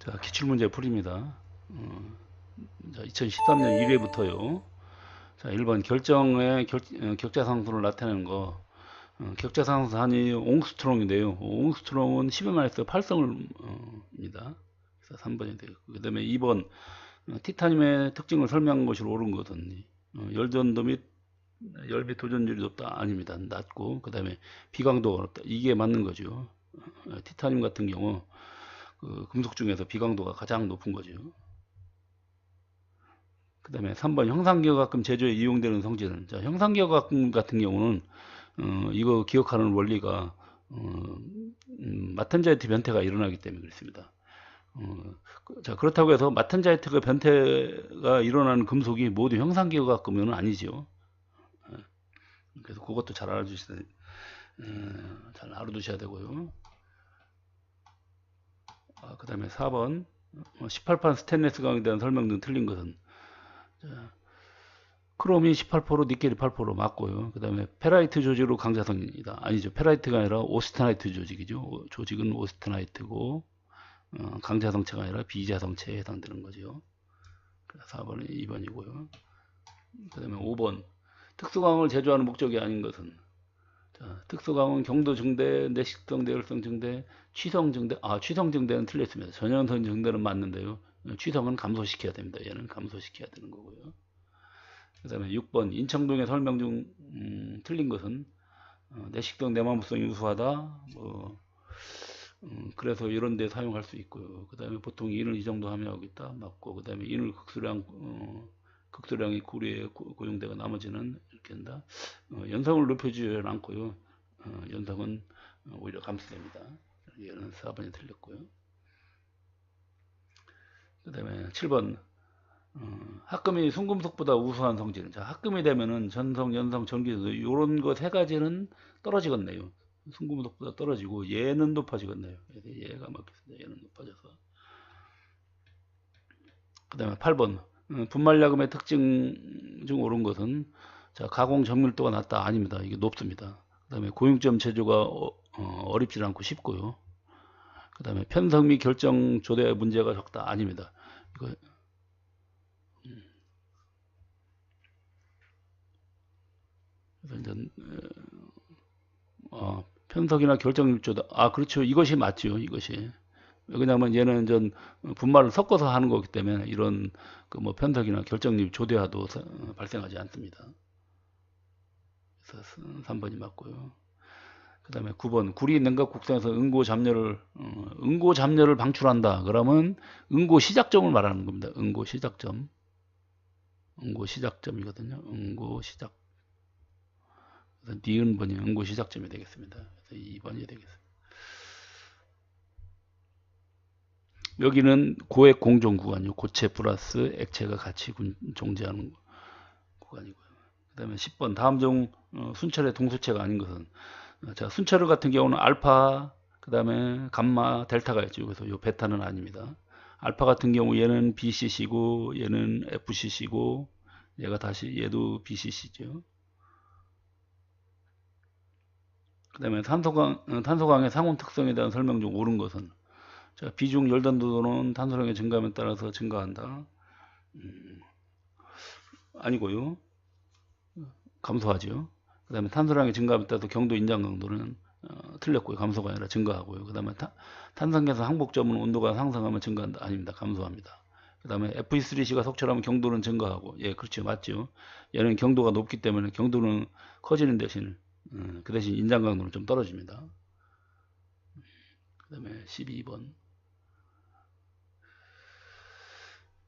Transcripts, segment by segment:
자, 기출문제 풀입니다. 자, 2013년 1회부터요. 자, 1번 격자 상수를 나타내는 거. 격자 상수한이 옹스트롱인데요. 옹스트롱은 10-8성입니다. 그래서 3번이 되고. 그 다음에 2번 티타늄의 특징을 설명한 것으로 옳은 것은 열전도 및 열비 도전율이 높다. 아닙니다. 낮고. 그 다음에 비강도가 높다. 이게 맞는 거죠. 티타늄 같은 경우 그 금속 중에서 비강도가 가장 높은 거죠. 그 다음에 3번 형상기하학금 제조에 이용되는 성질은, 자, 형상기하학금 같은 경우는 이거 기억하는 원리가 마텐자이트 변태가 일어나기 때문에 그렇습니다. 자, 그렇다고 해서 마텐자이트가 변태가 일어나는 금속이 모두 형상기하학금은 아니죠. 그래서 그것도 잘 알아두셔야 되고요. 그 다음에 4번 18판 스테인리스 강에 대한 설명 등 틀린 것은, 자, 크롬이 18%, 니켈이 8% 맞고요. 그 다음에 페라이트 조직으로 강자성이다. 아니죠. 페라이트가 아니라 오스테나이트 조직이죠. 조직은 오스테나이트고 강자성체가 아니라 비자성체에 해당되는 거죠. 4번이 2번이고요. 그 다음에 5번 특수광을 제조하는 목적이 아닌 것은, 자, 특수광은 경도 증대, 내식성, 내열성 증대, 취성 증대. 취성 증대는 틀렸습니다. 전형성 증대는 맞는데요. 취성은 감소시켜야 됩니다. 얘는 감소시켜야 되는 거고요. 그 다음에 6번 인청동의 설명 중 틀린 것은, 내식성, 내마모성이 우수하다. 그래서 이런 데 사용할 수 있고요. 그 다음에 보통 인을 이 정도 함유하고 있다. 맞고, 그 다음에 인을 극소량이 구리에 고용되고 나머지는 이렇게 한다. 연성을 높여주지 않고요. 연성은 오히려 감소됩니다. 얘는 4번이 틀렸고요. 그 다음에 7번 합금이 순금속보다 우수한 성질은, 자, 합금이 되면은 전성, 연성, 전기도 이런 거 세 가지는 떨어지겠네요. 순금속보다 떨어지고 얘는 높아지겠네요. 얘가 맞겠습니다. 얘는 높아져서. 그 다음에 8번 분말야금의 특징 중 옳은 것은, 자, 가공 점밀도가 낮다. 아닙니다. 이게 높습니다. 그 다음에 고융점 제조가 어렵지 않고 쉽고요. 그 다음에 편성 및 결정 조대 문제가 적다. 아닙니다. 이거 그래서 이제 편석이나 결정률조다. 그렇죠. 이것이 맞죠. 이것이. 왜냐하면 얘는 전 분말을 섞어서 하는 거기 때문에 이런 그 뭐 편석이나 결정률 조대화도 발생하지 않습니다. 그래서 3번이 맞고요. 그 다음에 9번 구리 냉각 국산에서 응고 잡녀를 방출한다. 그러면 응고 시작점을 말하는 겁니다. 응고 시작점. 응고 시작점이거든요. 응고 시작. 그래서 니은번이 응고 시작점이 되겠습니다. 그래서 2번이 되겠습니다. 여기는 고액 공정 구간이요. 고체 플러스 액체가 같이 존재하는 구간이고요. 그 다음에 10번 다음 중 순철의 동수체가 아닌 것은, 자, 순철 같은 경우는 알파, 그 다음에 감마, 델타가 있죠. 그래서 이 베타는 아닙니다. 알파 같은 경우 얘는 BCC고 얘는 FCC고 얘도 BCC죠. 그 다음에 탄소광의 상온 특성에 대한 설명 중 옳은 것은, 자, 비중 열단도는 탄소량의 증가함에 따라서 증가한다. 아니고요. 감소하죠. 그 다음에 탄소량의 증가함에 따라서 경도 인장 강도는 틀렸고요. 감소가 아니라 증가하고요. 그 다음에 탄산계산 항복점은 온도가 상승하면 증가한다. 아닙니다. 감소합니다. 그 다음에 FE3C가 석출하면 경도는 증가하고, 예, 그렇죠. 맞죠. 얘는 경도가 높기 때문에 경도는 커지는 대신 그 대신 인장 강도는 좀 떨어집니다. 그 다음에 12번.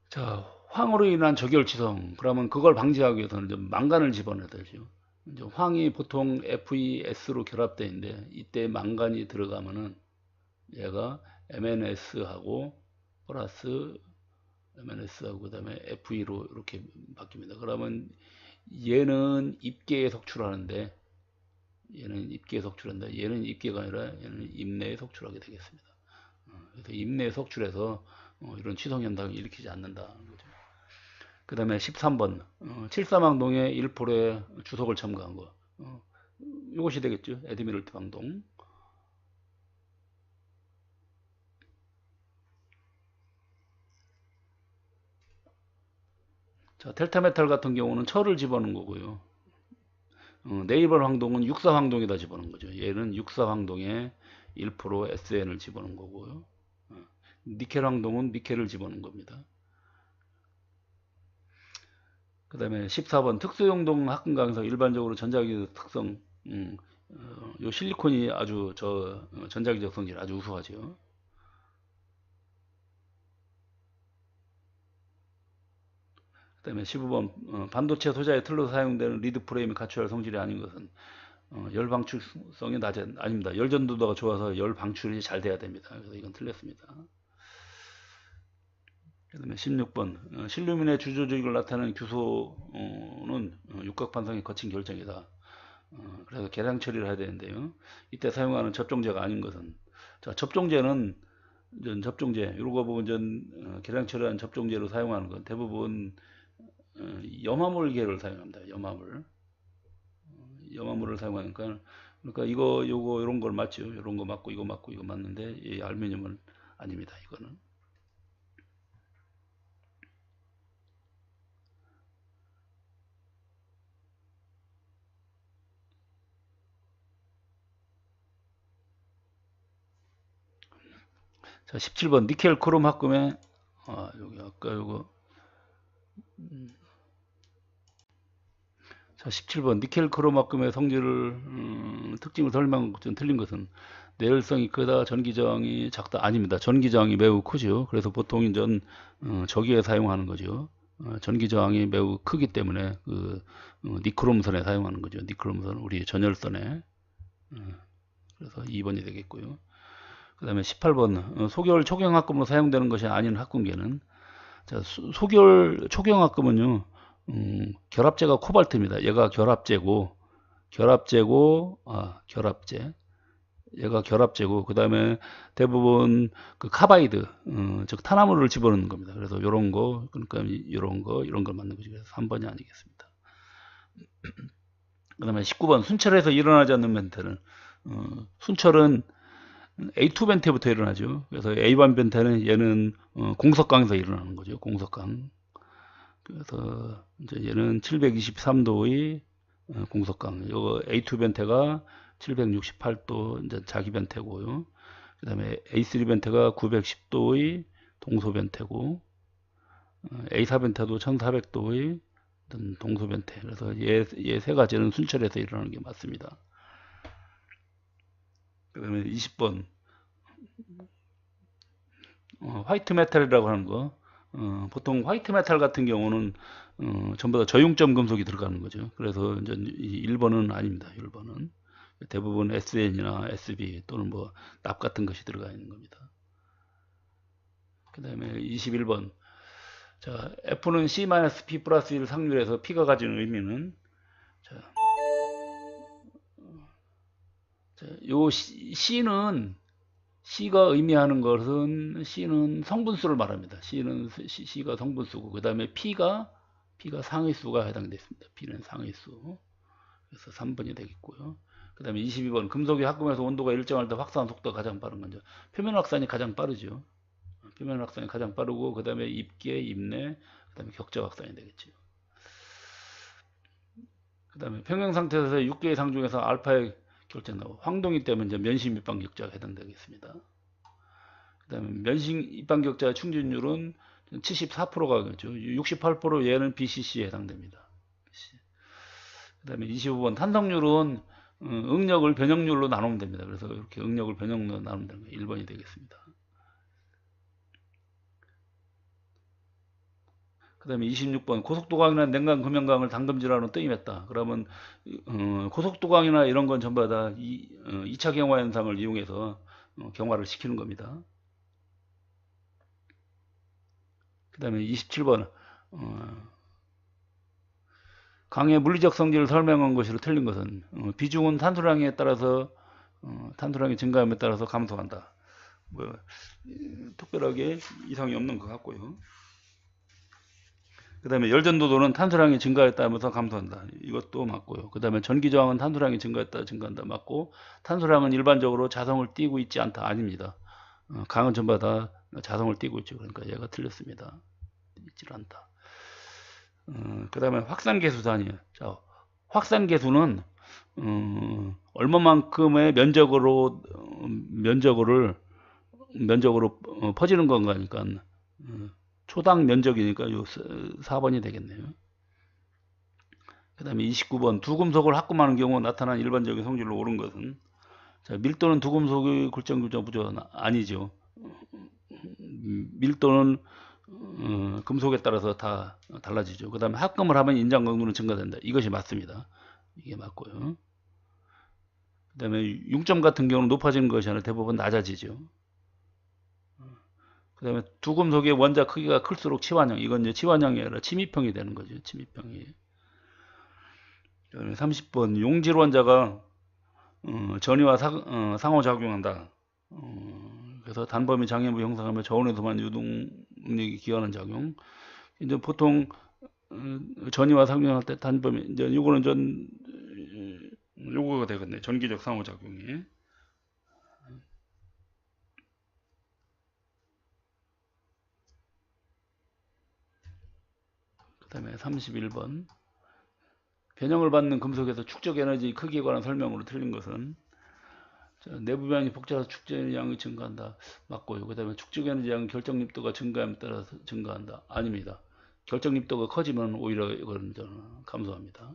자, 황으로 인한 적열지성. 그러면 그걸 방지하기 위해서는 좀 망간을 집어넣어야 되죠. 이제 황이 보통 FeS로 결합되어 있는데 이때 망간이 들어가면은 얘가 MnS하고 플러스 MnS하고 그다음에 Fe로 이렇게 바뀝니다. 그러면 얘는 입계에 속출하는데 얘는 입계가 아니라 얘는 입내에 속출하게 되겠습니다. 그래서 입내에 속출해서 이런 취성 현상을 일으키지 않는다. 그 다음에 13번 칠사망동의 1폴의 주석을 첨가한 거. 이것이 되겠죠. 에드미럴트 방동. 자, 델타메탈 같은 경우는 철을 집어넣은 거고요. 네이버 황동은 육사 황동에다 집어넣은 거죠. 얘는 육사 황동에 1% SN을 집어넣은 거고요. 니켈 황동은 니켈을 집어넣은 겁니다. 그 다음에 14번 특수용동 합금강에서 일반적으로 전자기적 특성, 요 실리콘이 아주 전자기적 성질이 아주 우수하죠. 그 다음에 15번 반도체 소자의 틀로 사용되는 리드 프레임이 갖춰야 할 성질이 아닌 것은 열 방출성이 아닙니다. 열 전도도가 좋아서 열 방출이 잘 돼야 됩니다. 그래서 이건 틀렸습니다. 그 다음에 16번 실루민의 주조직을 나타내는 규소는 육각반성이 거친 결정이다. 그래서 계량 처리를 해야 되는데요. 이때 사용하는 접종제가 아닌 것은, 자, 접종제는 접종제 이거 보고 계량 처리한 접종제로 사용하는 건 대부분 염화물계를 사용합니다. 염화물을 사용하니까, 그러니까 이거 요거 이런 걸 맞죠. 이런 거 맞고 이거 맞고 이거 맞는데 이 알루미늄은 아닙니다. 이거는. 자, 17번 니켈 크롬 합금에 여기 아까 요거 자, 17번 니켈 크롬 합금의 성질을 특징을 설명하고 좀 틀린 것은 내열성이 크다, 전기 저항이 작다. 아닙니다. 전기 저항이 매우 크죠. 그래서 보통 저기에 사용하는 거죠. 전기 저항이 매우 크기 때문에 니크롬선에 사용하는 거죠. 니크롬선 우리 전열선에. 그래서 2번이 되겠고요. 그 다음에 18번 소결 초경합금으로 사용되는 것이 아닌 합금계는, 자, 소결 초경합금은요 결합제가 코발트입니다. 얘가 결합제고 얘가 결합제고 그 다음에 대부분 카바이드 즉 탄화물을 집어넣는 겁니다. 그래서 이런 거, 그러니까 이런 걸 맞는 거죠. 그래서 3번이 아니겠습니다. 그 다음에 19번 순철에서 일어나지 않는 멘트는, 순철은 A2 벤트부터 일어나죠. 그래서 A1 벤트는 얘는 공석강에서 일어나는 거죠. 공석강. 그래서 이제 얘는 723도의 공석강. 이거 A2 벤트가 768도 이제 자기 벤트고요. 그 다음에 A3 벤트가 910도의 동소 벤트고, A4 벤트도 1400도의 동소 벤트. 그래서 얘 세 가지는 순철에서 일어나는 게 맞습니다. 그 다음에 20번 화이트 메탈이라고 하는 거, 보통 화이트 메탈 같은 경우는 전부 다 저융점 금속이 들어가는 거죠. 그래서 이제 1번은 아닙니다. 1번은 대부분 SN이나 SB 또는 뭐 납 같은 것이 들어가 있는 겁니다. 그 다음에 21번 자, F는 C-P 플러스 1 상률에서 P가 가지는 의미는, 요 C가 의미하는 것은 C는 성분수를 말합니다. C가 성분수고, 그 다음에 P가 상위수가 해당됐습니다. P는 상위수. 그래서 3번이 되겠고요. 그 다음에 22번 금속이 합금해서 온도가 일정할 때 확산 속도가 가장 빠른 건죠. 표면 확산이 가장 빠르죠. 표면 확산이 가장 빠르고, 그 다음에 입계, 입내, 그 다음에 격자 확산이 되겠죠. 그 다음에 평형 상태에서 6개 이상 중에서 알파의 결정 나오고, 황동이 때문에 이제 면심 입방 격자가 해당되겠습니다. 그 다음에 면심 입방 격자의 충진율은 74%가 겠죠. 68% 얘는 BCC에 해당됩니다. 그 다음에 25번 탄성률은 응력을 변형률로 나누면 됩니다. 그래서 이렇게 응력을 변형률로 나누면 되는 게 1번이 되겠습니다. 그 다음에 26번 고속도강이나 냉각 금연강을 당금질환으로 뜨임했다. 그러면 고속도강이나 이런 건 전부 다 2차 경화 현상을 이용해서 경화를 시키는 겁니다. 그 다음에 27번 강의 물리적 성질을 설명한 것으로 틀린 것은, 비중은 탄소량에 따라서 탄소량의 증가함에 따라서 감소한다. 뭐 특별하게 이상이 없는 것 같고요. 그 다음에 열전도도는 탄소량이 증가했다면서 감소한다. 이것도 맞고요. 그 다음에 전기저항은 탄소량이 증가한다. 맞고, 탄소량은 일반적으로 자성을 띠고 있지 않다. 아닙니다. 강은 전부 다 자성을 띠고 있죠. 그러니까 얘가 틀렸습니다. 있질 않다. 그 다음에 확산계수 단위. 자, 확산계수는 얼마만큼의 면적으로 퍼지는 건가니까 초당 면적이니까 요 4번이 되겠네요. 그 다음에 29번 두금속을 합금하는 경우 나타난 일반적인 성질로 옳은 것은, 자, 밀도는 두금속의 굴절구조 부조 아니죠. 밀도는 금속에 따라서 다 달라지죠. 그 다음에 합금을 하면 인장 강도는 증가된다. 이것이 맞습니다. 이게 맞고요. 그 다음에 융점 같은 경우는 높아지는 것이 아니라 대부분 낮아지죠. 그 다음에 두금속의 원자 크기가 클수록 치환형, 이건 이제 치환형이 아니라 침입형이 되는 거죠. 침입형이. 그 다음에 30번 용질 원자가 전이와 상호작용한다. 그래서 단범위 장애물 형성하며 저온에서만 유동력이 기여하는 작용. 이제 보통 전이와 상용할 때 단범위, 이제 요거는 요거가 되겠네. 전기적 상호작용이. 그 다음에 31번 변형을 받는 금속에서 축적 에너지 크기에 관한 설명으로 틀린 것은, 내부변이 복잡해서 축적 에너지 양이 증가한다. 맞고요. 그 다음에 축적 에너지 양은 결정립도가 증가함에 따라서 증가한다. 아닙니다. 결정립도가 커지면 오히려 이건 감소합니다.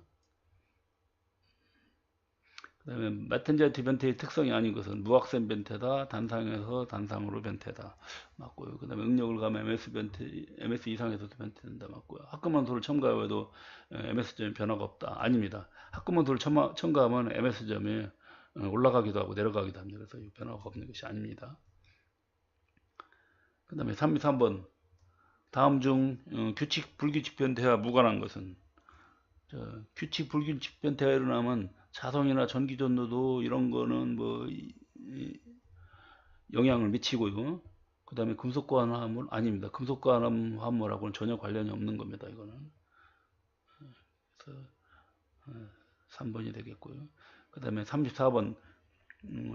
그 다음에 메탄자이트 변태의 특성이 아닌 것은 무확산 변태다, 단상에서 단상으로 변태다. 맞고요. 그 다음에 응력을 가면 MS 이상에서도 변태된다. 맞고요. 합금원소를 첨가해도 MS점에 변화가 없다. 아닙니다. 합금원소를 첨가하면 MS점이 올라가기도 하고 내려가기도 합니다. 그래서 변화가 없는 것이 아닙니다. 그 다음에 33번 다음 중 규칙 불규칙 변태와 무관한 것은, 규칙 불규칙 변태가 일어나면 자성이나 전기 전도도 이런 거는 뭐 영향을 미치고요. 그 다음에 금속과 화물 아닙니다. 금속과 화물하고는 전혀 관련이 없는 겁니다. 이거는. 그래서 3번이 되겠고요. 그 다음에 34번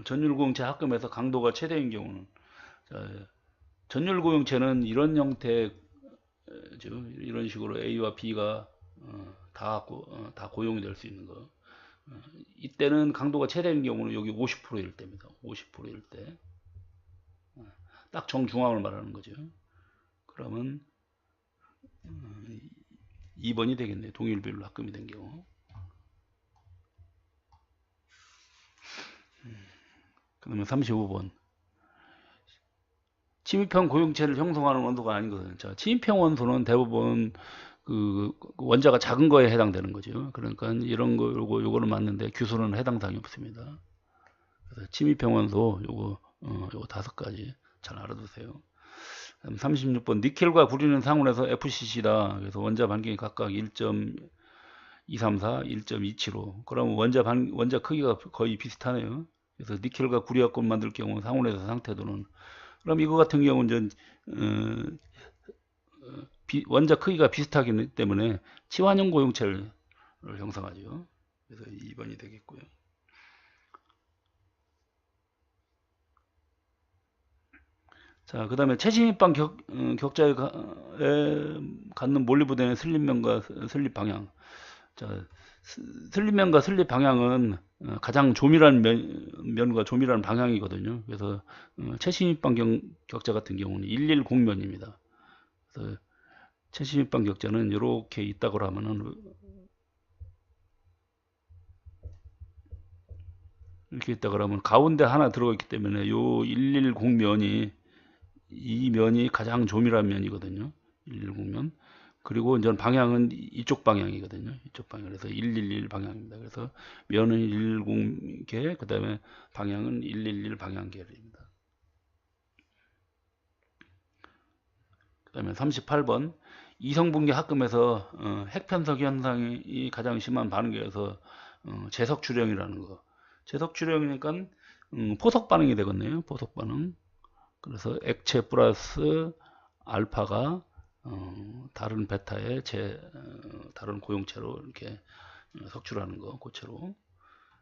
전율고용체 합금에서 강도가 최대인 경우는, 전율고용체는 이런 형태, 이런 식으로 A와 B가 다 고용이 될 수 있는 거. 이때는 강도가 최대인 경우는 여기 50%일 때입니다. 50%일 때. 딱 정중앙을 말하는 거죠. 그러면 2번이 되겠네요. 동일 비율로 합금이 된 경우. 그 다음에 35번 침입형 고용체를 형성하는 원소가 아닌 것은, 자, 침입형 원소는 대부분 그 원자가 작은 거에 해당되는 거죠. 그러니까 이런 거 요거는 맞는데 규소는 해당 사항이 없습니다. 그래서 침입형 원소 요거 5가지 잘 알아두세요. 36번 니켈과 구리는 상온에서 FCC다. 그래서 원자 반경이 각각 1.234, 1.275. 그러면 원자 크기가 거의 비슷하네요. 그래서 니켈과 구리 합금 만들 경우 상온에서 상태도는, 그럼 이거 같은 경우는 원자 크기가 비슷하기 때문에 치환형 고용체를 형성하죠. 그래서 2번이 되겠고요. 자, 그 다음에 최신입방 격자에 갖는 몰리브덴의 슬립면과 슬립 방향. 자, 슬립면과 슬립 방향은 가장 조밀한 면과 조밀한 방향이거든요. 그래서 최신입방 격자 같은 경우는 110면입니다. 그래서 최신입방 격자는 이렇게 있다고 하면은 이렇게 있다고 하면 가운데 하나 들어가 있기 때문에 요 110면이 이 면이 가장 조밀한 면이거든요. 110면. 그리고 이제 방향은 이쪽 방향이거든요. 이쪽 방향. 그래서 111 방향입니다. 그래서 면은 110개, 그 다음에 방향은 111 방향계입니다. 그 다음에 38번 이성분계 합금에서 핵편석 현상이 가장 심한 반응계여서 재석 출형이라는 거. 재석 출형이니까 포석 반응이 되겠네요. 포석 반응. 그래서 액체 플러스 알파가 다른 베타의 다른 고용체로 이렇게 석출하는 거, 고체로.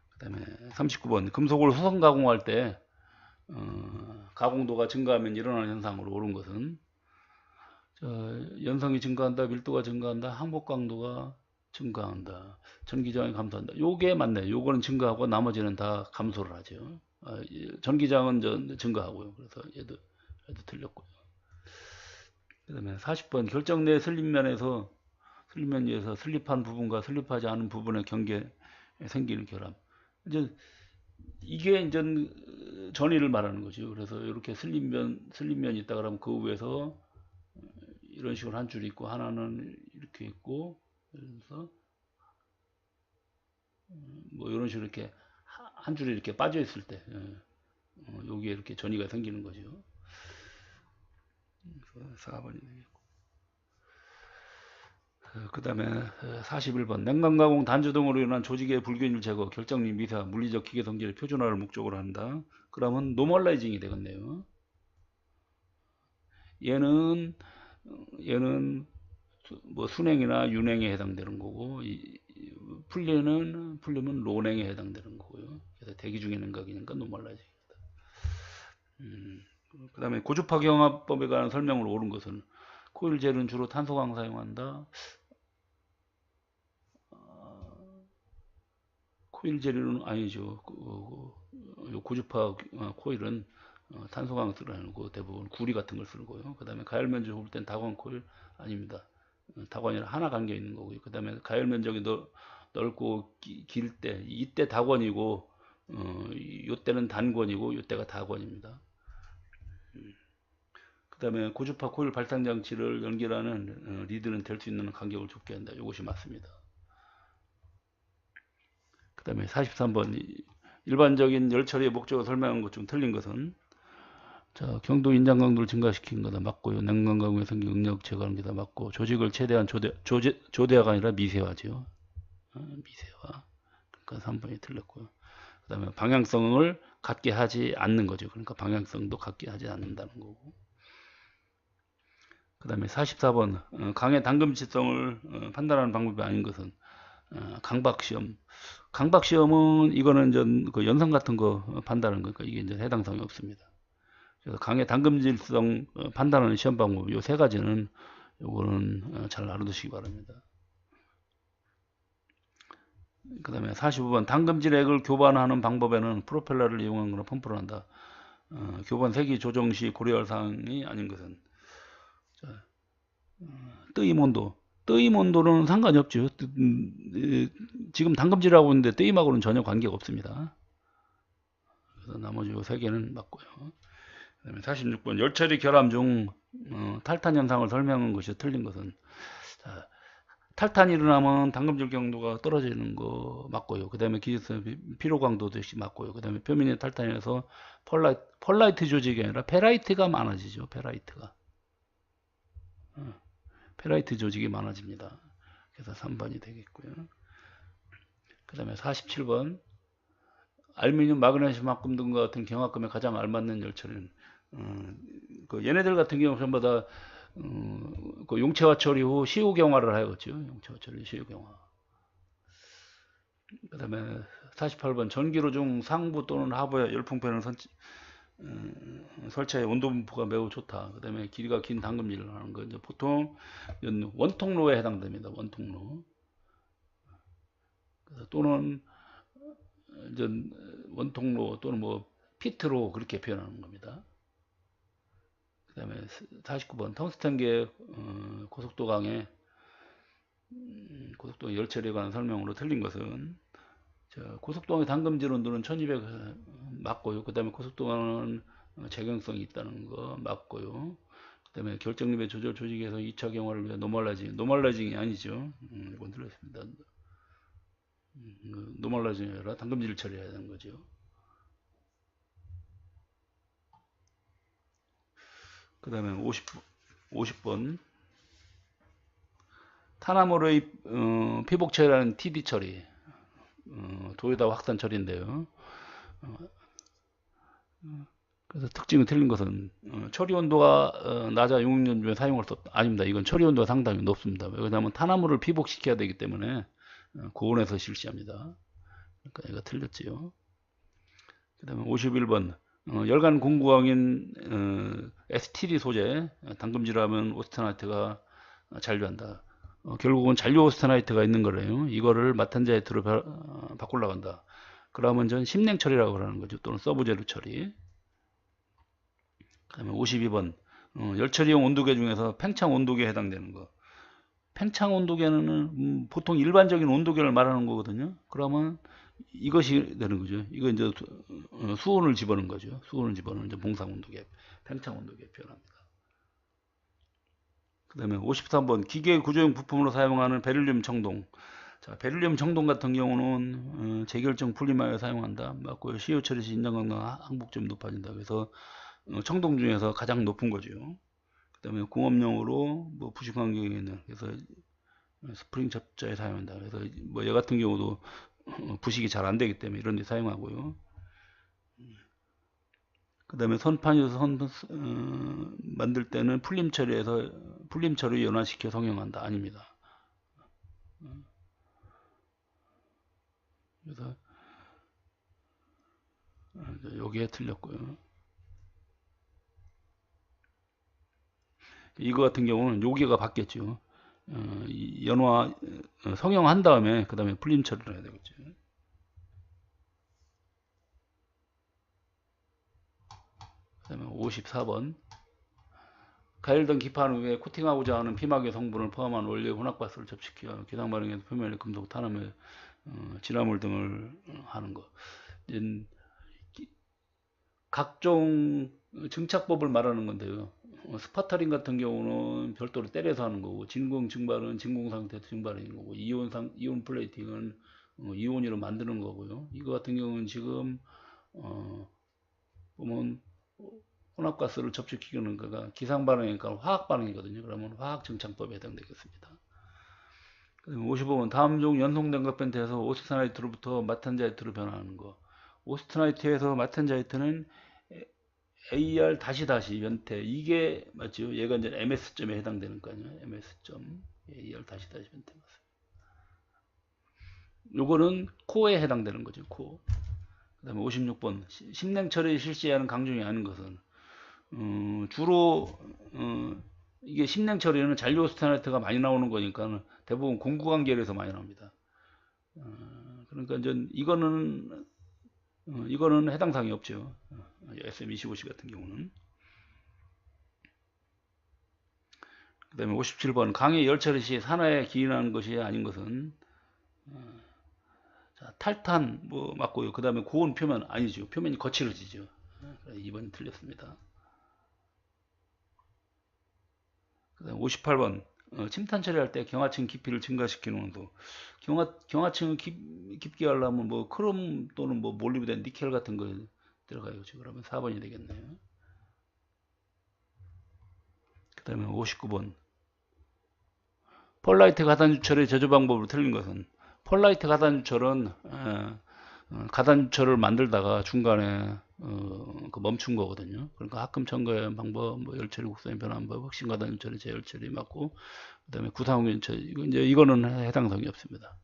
그 다음에 39번 금속을 후성 가공할 때 가공도가 증가하면 일어나는 현상으로 옳은 것은, 연성이 증가한다, 밀도가 증가한다, 항복 강도가 증가한다, 전기장이 감소한다. 요게 맞네. 요거는 증가하고 나머지는 다 감소를 하죠. 전기장은 증가하고요. 그래서 얘도 틀렸고요. 그 다음에 40번 결정 내 슬립면 위에서 슬립한 부분과 슬립하지 않은 부분의 경계에 생기는 결함. 이제 이게 이제 전위를 말하는 거죠. 그래서 이렇게 슬립면이 있다 그러면 그 위에서 이런 식으로 한 줄이 있고 하나는 이렇게 있고, 그래서 뭐 이런 식으로 이렇게 한 줄이 이렇게 빠져 있을 때 여기에 이렇게 전위가 생기는 거죠. 4번이 되겠고. 그 다음에 41번 냉각 가공 단조동으로 인한 조직의 불균일 제거, 결정리 미사, 물리적 기계 성질의 표준화를 목적으로 한다. 그러면 노멀라이징이 되겠네요. 얘는 뭐 순행이나 윤행에 해당되는 거고, 풀리면 론행에 해당되는 거고요. 그래서 대기 중의 냉각이니까 노멀라이징입니다. 그 다음에 고주파 경화법에 관한 설명을 옳은 것은 코일 젤은 주로 탄소광 사용한다. 코일 젤은 아니죠. 고주파 코일은 탄소광 쓰고 대부분 구리 같은 걸 쓰는 거고요. 그 다음에 가열 면적 볼 땐 다관 코일 아닙니다. 다관이랑 하나 감겨 있는 거고요. 그 다음에 가열 면적이 넓고 길 때, 이때 다관이고, 요때는 단관이고, 요때가 다관입니다. 그 다음에 고주파 코일 발상 장치를 연결하는 리드는 될 수 있는 간격을 좁게 한다. 이것이 맞습니다. 그 다음에 43번 일반적인 열 처리의 목적을 설명한 것 중 틀린 것은, 자, 경도 인장 강도를 증가시키는 거다 맞고요. 냉각 가공에 생긴 응력 제거하는 게 다 맞고, 조직을 최대한 조대화가 아니라 미세화죠. 미세화. 그러니까 3번이 틀렸고요. 그 다음에 방향성을 갖게 하지 않는 거죠. 그러니까 방향성도 갖게 하지 않는다는 거고. 그 다음에 44번 강의 당금치성을 판단하는 방법이 아닌 것은 강박시험. 강박시험은 이거는 그 연산 같은 거 판단하는 거니까 이게 이제 해당 사항이 없습니다. 그래서 강의 당금질성 판단하는 시험 방법 요 세 가지는 요거는 잘 알아두시기 바랍니다. 그 다음에 45번 당금질액을 교반하는 방법에는 프로펠러를 이용한 거나 펌프를 한다. 교반 세기 조정 시 고려할 사항이 아닌 것은, 자, 뜨임 온도는 상관이 없죠. 지금 당금질하고 있는데 뜨임하고는 전혀 관계가 없습니다. 그래서 나머지 요 세 개는 맞고요. 그 다음에 46번 열처리 결함 중 탈탄 현상을 설명한 것이 틀린 것은, 자, 탈탄이 일어나면 당금질 경도가 떨어지는 거 맞고요. 그 다음에 기지성 피로 강도도 역시 맞고요. 그 다음에 표면의 탈탄에서 펄라이트 조직이 아니라 페라이트가 많아지죠. 페라이트 조직이 많아집니다. 그래서 3번이 되겠고요. 그 다음에 47번 알루미늄, 마그네슘 합금 등과 같은 경합금에 가장 알맞는 열처리는, 그 얘네들 같은 경우 전부 다 그 용체화 처리 후 시후 경화를 하였죠. 용체화 처리 시후 경화. 그 다음에 48번 전기로 중 상부 또는 하부에 열풍팬을 설치해 온도 분포가 매우 좋다. 그 다음에 길이가 긴 당금질을 하는 거, 이제 보통 원통로에 해당됩니다. 원통로. 또는 이제 원통로 또는 뭐 피트로 그렇게 표현하는 겁니다. 그 다음에 49번 텅스텐계 고속도 강의 고속도 열처리에 관한 설명으로 틀린 것은, 고속도강의 당금질 온도는 1200 맞고요. 그 다음에 고속도강은 재경성이 있다는 거 맞고요. 그 다음에 결정림의 조절 조직에서 2차 경화를 위한 노멀라이징이 아니죠. 이건 틀렸습니다. 노멀라이징이 아니라 당금질 처리해야 되는 거죠. 그 다음에 50번 타나모로의 피복 처리라는 TD 처리, 도요다 확산 처리인데요. 그래서 특징이 틀린 것은, 처리 온도가 낮아 용역연료에 사용할 수 없다. 아닙니다. 이건 처리 온도가 상당히 높습니다. 왜냐하면 탄화물을 피복시켜야 되기 때문에 고온에서 실시합니다. 그러니까 이거 틀렸지요. 그 다음에 51번 열간 공구강인 STD 소재 당금질하면 오스테나이트가 잔류한다. 결국은 잔류 오스테나이트가 있는 거래요. 이거를 마탄자이트로 바꾸려고 한다. 그러면 전 심냉 처리라고 하는 거죠. 또는 서브제로 처리. 그다음에 52번 열처리용 온도계 중에서 팽창 온도계에 해당되는 거. 팽창 온도계는 보통 일반적인 온도계를 말하는 거거든요. 그러면 이것이 되는 거죠. 이거 이제 수온을 집어넣은 거죠. 수온을 집어넣은 이제 봉상 온도계, 팽창 온도계 표현합니다. 그 다음에 53번 기계 구조용 부품으로 사용하는 베릴륨 청동. 자, 베릴륨 청동 같은 경우는 재결정 풀림하여 사용한다. 맞고요. CO 처리 시 인장 강도 항복점이 높아진다. 그래서 청동 중에서 가장 높은 거죠. 그 다음에 공업용으로 뭐 부식 환경에는 그래서 스프링 접자에 사용한다. 그래서 뭐 얘 같은 경우도 부식이 잘 안 되기 때문에 이런 데 사용하고요. 그 다음에 선판에서 만들 때는 풀림 처리해서 풀림 처리 연화시켜 성형한다. 아닙니다. 그래서 여기에 틀렸고요. 이거 같은 경우는 요기가 바뀌었죠. 연화 성형한 다음에 그 다음에 풀림 처리를 해야 되겠죠. 그 다음에 54번 가열등 기판 후에 코팅하고자 하는 피막의 성분을 포함한 원료 혼합가스를 접촉시켜 기상 반응에서 표면에 금속, 탄화물, 진화물 등을 하는 것. 각종 증착법을 말하는 건데요. 스파터링 같은 경우는 별도로 때려서 하는 거고, 진공 증발은 진공 상태 증발인 거고, 이온 플레이팅은 이온으로 만드는 거고요. 이거 같은 경우는 지금 보면 혼합가스를 접촉시키는 거가 기상 반응이니까 화학 반응이거든요. 그러면 화학 증착법에 해당되겠습니다. 55번 다음 중 연송된 값변태에서 오스테나이트로부터 마탄자이트로 변화하는 거. 오스테나이트에서 마탄자이트는 AR 다시 변태, 이게 맞죠? 얘가 이제 MS점에 해당되는 거 아니에요? MS점 AR 다시 변태 맞습니다. 요거는 코어에 해당되는 거죠. 코어. 그 다음에 56번 심냉 처리 실시하는 강중이 아닌 것은 주로 이게 심냉 처리는 잔류 오스테나이트가 많이 나오는 거니까 대부분 공구관계에서 많이 나옵니다. 그러니까 이제 이거는 해당 사항이 없죠. SM25C 같은 경우는. 그 다음에 57번 강의 열처리 시 산화에 기인하는 것이 아닌 것은 자, 탈탄 뭐 맞고요. 그 다음에 고온 표면 아니죠. 표면이 거칠어지죠. 2번 틀렸습니다. 그 다음에 58번 침탄 처리할 때 경화층 깊이를 증가시키는 온도. 경화층을 깊게 하려면 뭐 크롬 또는 뭐 몰리브덴, 니켈 같은 거 들어가요. 그러면 4번이 되겠네요. 그 다음에 59번 폴라이트 가단유철의 제조 방법을 틀린 것은 폴라이트 가단유철은 가단유철을 만들다가 중간에 멈춘 거거든요. 그러니까 합금 첨가의 방법, 뭐 열처리 국산의 변환 방법, 혁신 가단유철의 재열처리 맞고, 그다음에 구상훈처리 이거는 해당성이 없습니다.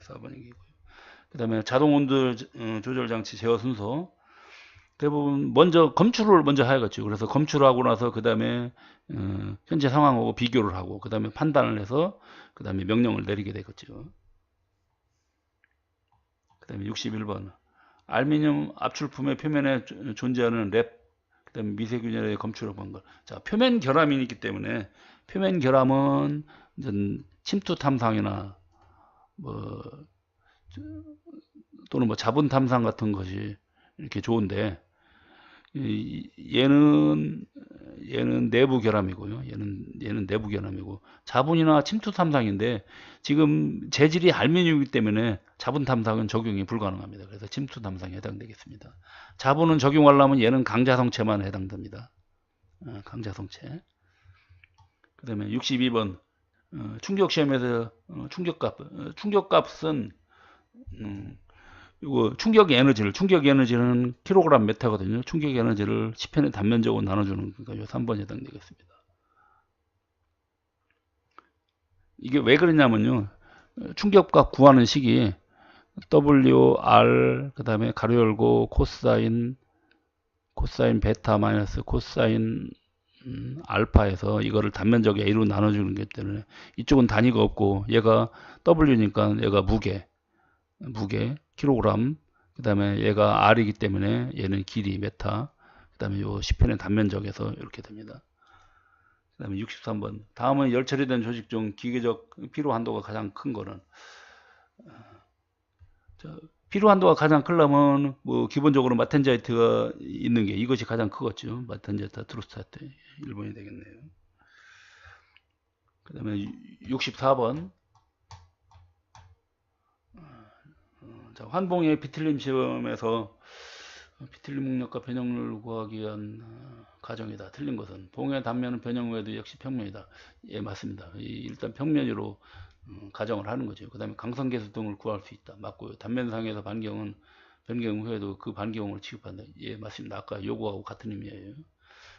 4번이고요. 그다음에 자동 온도 조절 장치 제어 순서 대부분 검출을 먼저 해야겠죠. 그래서 검출하고 나서 그다음에 현재 상황하고 비교를 하고 그다음에 판단을 해서 그다음에 명령을 내리게 되겠죠. 그다음에 61번 알루미늄 압출품의 표면에 존재하는 랩, 그다음에 미세균열의 검출을 본 것. 자, 표면 결함이 있기 때문에 표면 결함은 침투 탐상이나 뭐 또는 뭐 자분 탐상 같은 것이 이렇게 좋은데 얘는 내부 결함이고요. 얘는 내부 결함이고 자분이나 침투 탐상인데 지금 재질이 알루미늄이기 때문에 자분 탐상은 적용이 불가능합니다. 그래서 침투 탐상에 해당되겠습니다. 자분은 적용하려면 얘는 강자성체만 해당됩니다. 강자성체. 그 다음에 62번 충격 시험에서 충격값은 이거 충격 에너지는 킬로그램 메타거든요. 충격 에너지를 10편의 단면적으로 나눠주는 거니까 3번에 해당되겠습니다. 이게 왜 그러냐면요. 충격값 구하는 식이 WR 그 다음에 가로 열고 코사인 코사인 베타 마이너스 코사인 알파에서 이거를 단면적 A로 나눠주는 게 때문에 이쪽은 단위가 없고 얘가 W니까 얘가 무게 킬로그램, 그 다음에 얘가 R이기 때문에 얘는 길이 메타, 그 다음에 요 10편의 단면적에서 이렇게 됩니다. 그 다음에 63번 다음은 열 처리된 조직 중 기계적 피로 한도가 가장 큰 거는 피로 한도가 가장 크려면 뭐 기본적으로 마텐자이트가 있는 게 이것이 가장 크겠죠. 마텐자이트, 트루스타트 1번이 되겠네요. 그 다음에 64번 자, 환봉의 비틀림 시험에서 비틀림 능력과 변형률을 구하기 위한 가정이다. 틀린 것은 봉의 단면은 변형 외에도 역시 평면이다. 예, 맞습니다. 일단 평면으로 가정을 하는 거죠. 그 다음에 강성계수 등을 구할 수 있다. 맞고요. 단면상에서 반경은 변경 후에도 그 반경을 취급한다. 예, 맞습니다. 아까 요구하고 같은 의미예요.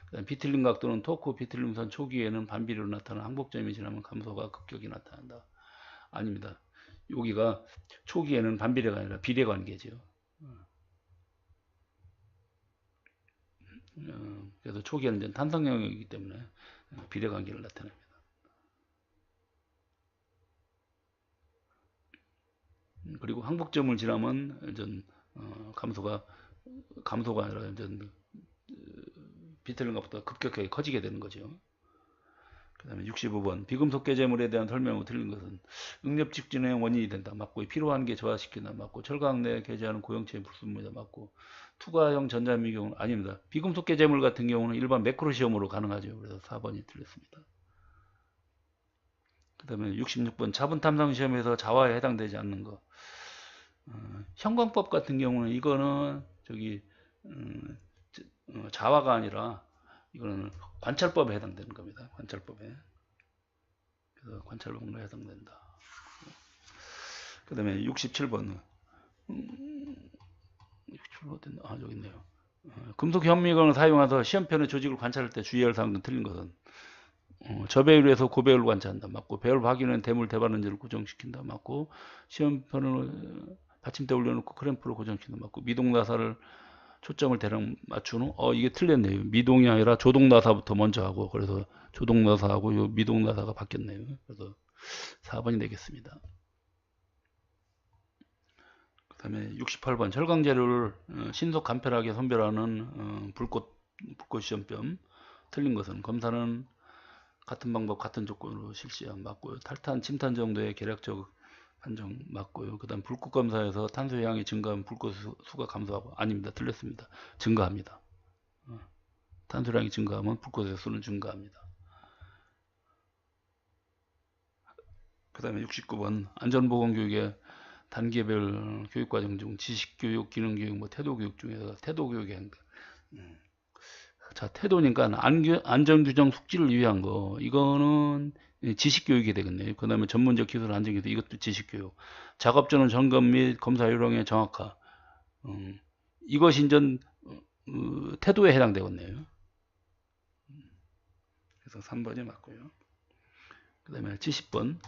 그다음 비틀림 각도는 토크 비틀림선 초기에는 반비례로 나타나는 항복점이 지나면 감소가 급격히 나타난다. 아닙니다. 여기가 초기에는 반비례가 아니라 비례관계죠. 그래서 초기에는 이제 탄성 영역이기 때문에 비례관계를 나타냅니다. 그리고 항복점을 지나면 전 감소가 아니라 전 비틀린 것보다 급격하게 커지게 되는 거죠. 그 다음에 65번 비금속 계제물에 대한 설명을 틀린 것은 응nhập 직진의 원인이 된다. 맞고 필요한 게 저하시킨다. 맞고 철강 내에 계제하는 고형체의 불순물이다. 맞고 투과형 전자미 경우는 아닙니다. 비금속 계제물 같은 경우는 일반 매크로 시험으로 가능하죠. 그래서 4번이 틀렸습니다. 그 다음에 66번 차분 탐상 시험에서 자화에 해당되지 않는 거. 형광법 같은 경우는 이거는 저기 자화가 아니라 이거는 관찰법에 해당되는 겁니다. 관찰법에. 그래서 관찰법에 해당된다. 그 다음에 67번. 67번 어딨나? 아, 여기 있네요. 금속 현미경을 사용해서 시험편의 조직을 관찰할 때 주의할 사항은 틀린 것은 저배율에서 고배율을 관찰한다. 맞고 배율 확인은 대물 대바른지를 고정시킨다. 맞고 시험편을 받침대 올려놓고 크램프로 고정시킨다. 맞고 미동 나사를 초점을 대략 맞춘 후 이게 틀렸네요. 미동이 아니라 조동 나사부터 먼저 하고 그래서 조동 나사하고 요 미동 나사가 바뀌었네요. 그래서 4번이 되겠습니다. 그 다음에 68번 철강 재료를 신속 간편하게 선별하는 불꽃 시험병 틀린 것은 검사는 같은 방법 같은 조건으로 실시한 맞고요. 탈탄 침탄 정도의 계략적 판정 맞고요. 그 다음 불꽃 검사에서 탄소 양이 증가하면 불꽃 수가 감소하고 아닙니다. 틀렸습니다. 증가합니다. 탄소량이 증가하면 불꽃의 수는 증가합니다. 그 다음에 69번 안전보건교육의 단계별 교육과정 중 지식교육, 기능교육, 뭐 태도교육 중에서 태도교육의 행동. 자, 태도니까 안전규정 숙지를 위한 거. 이거는 지식교육이 되겠네요. 그 다음에 전문적 기술 안전기술 이것도 지식교육. 작업전원 점검 및 검사 요령의 정확화. 이것이 인전 태도에 해당되겠네요. 그래서 3번이 맞고요. 그 다음에 70번.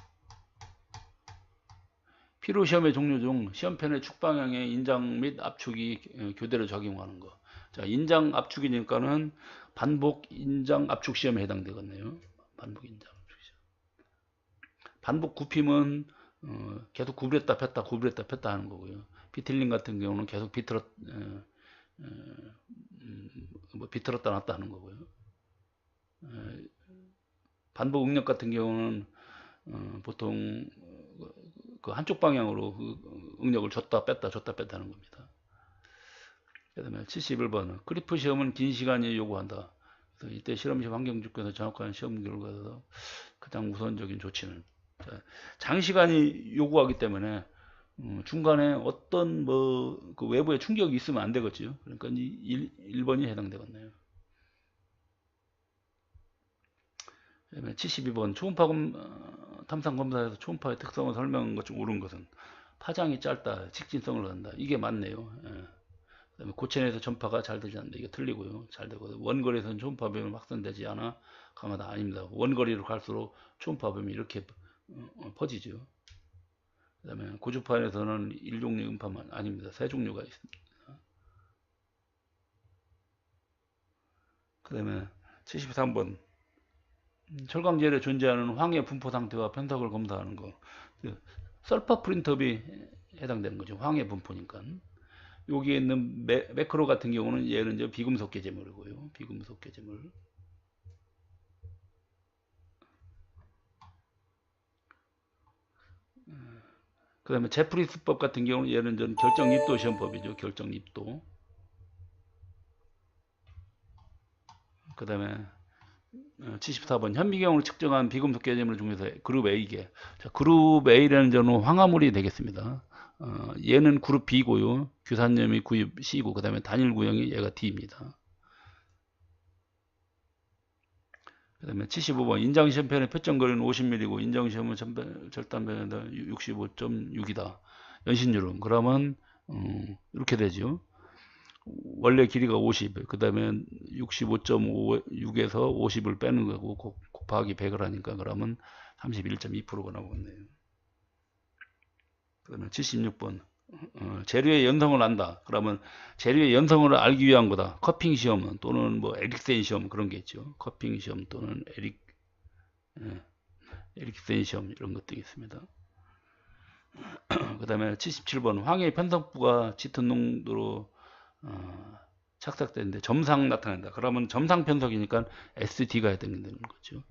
피로시험의 종류 중 시험편의 축방향의 인장 및 압축이 교대로 적용하는 거. 자, 인장 압축이니까는 반복 인장 압축 시험에 해당되겠네요. 반복 인장 압축 시험. 반복 굽힘은 계속 구부렸다 폈다 구부렸다 폈다 하는 거고요. 비틀림 같은 경우는 계속 비틀었다 놨다 하는 거고요. 반복 응력 같은 경우는 보통 그 한쪽 방향으로 그 응력을 줬다 뺐다 하는 겁니다. 그 다음에 71번 크리프 시험은 긴 시간이 요구한다. 그래서 이때 실험실 환경주권에서 정확한 시험 결과에서 가장 우선적인 조치는 장시간이 요구하기 때문에 중간에 어떤 그 외부의 충격이 있으면 안 되겠죠. 그러니까 1번이 해당되겠네요. 그다음에 72번 초음파 탐상 검사에서 초음파의 특성을 설명한 것 중 옳은 것은 파장이 짧다, 직진성을 갖는다. 이게 맞네요. 그다음에 고체내에서 전파가 잘 되지 않는다. 이게 틀리고요. 잘 되고 원거리에서는 초음파 범위 확산되지 않아 강하다. 아닙니다. 원거리로 갈수록 초음파 범위 이렇게 퍼지죠. 그다음에 고주파에서는 1종류 음파만 아닙니다. 세 종류가 있습니다. 그 다음에 73번 철강젤에 존재하는 황의 분포 상태와 편석을 검사하는 거. 설파 프린트업이 해당되는 거죠. 황의 분포니까. 여기에 있는 매크로 같은 경우는 얘는 이제 비금속 계제물이고요. 비금속 계제물. 그 다음에 제프리스법 같은 경우는 얘는 전 결정립도 시험법이죠. 결정립도. 그 다음에 74번 현미경으로 측정한 비금속 계제물 중에서 그룹 A계. 자, 그룹 A라는 저는 황화물이 되겠습니다. 얘는 그룹 B고요. 규산염이 그룹 C고 그 다음에 단일 구형이 얘가 D입니다. 그 다음에 75번 인장시험편의 표점거리는 50mm고 인장시험은 절단변에다 65.6이다. 연신율은 그러면 이렇게 되죠. 원래 길이가 50, 그 다음에 65.6에서 50을 빼는 거고 곱하기 100을 하니까 그러면 31.2%가 나오겠네요. 그 다음에 76번 재료의 연성을 안다. 그러면 재료의 연성을 알기 위한 거다. 커핑 시험 또는 뭐 에릭센 시험 그런 게 있죠. 커핑 시험 또는 에릭센 시험 이런 것들이 있습니다. 그 다음에 77번 황의 편성부가 짙은 농도로 착색되는데 점상 나타낸다. 그러면 점상 편석이니까 SD가 해당되는 거죠.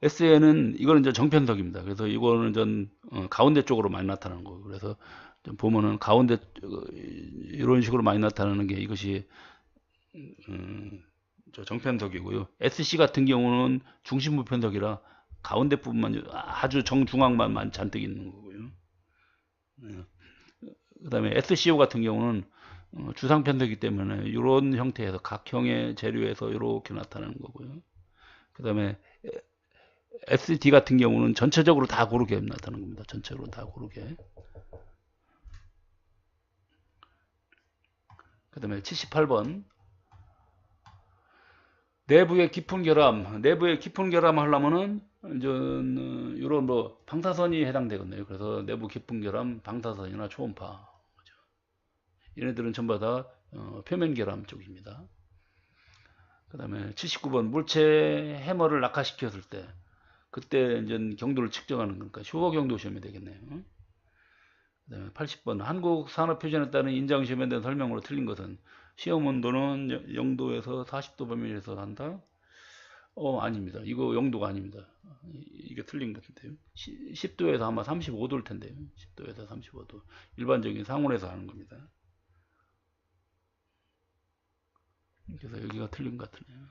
SN은 이거는 이제 정편석입니다. 그래서 이거는 전 가운데 쪽으로 많이 나타나는 거고 그래서 좀 보면은 가운데 이런 식으로 많이 나타나는 게 이것이 저 정편석이고요. SC 같은 경우는 중심부 편석이라 가운데 부분만 아주 정중앙만 잔뜩 있는 거고요. 그 다음에 SCO 같은 경우는 주상 편석이기 때문에 이런 형태에서 각형의 재료에서 이렇게 나타나는 거고요. 그 다음에 SD 같은 경우는 전체적으로 다 고르게 나타나는 겁니다. 전체적으로 다 고르게. 그 다음에 78번 내부의 깊은 결함 하려면은 이런 뭐 방사선이 해당되겠네요. 그래서 내부 깊은 결함, 방사선이나 초음파. 얘네들은 전부 다 표면 결함 쪽입니다. 그 다음에 79번 물체 해머를 낙하시켰을 때 그때 이제 경도를 측정하는 거니까 휴거 경도 시험이 되겠네요. 그 다음에 80번 한국 산업표준에 따른 인장 시험에 대한 설명으로 틀린 것은 시험 온도는 0도에서 40도 범위에서 한다. 아닙니다. 이거 0도가 아닙니다. 이게 틀린 것 같은데요. 10도에서 아마 35도일 텐데요. 10도에서 35도. 일반적인 상온에서 하는 겁니다. 그래서 여기가 틀린 것 같네요.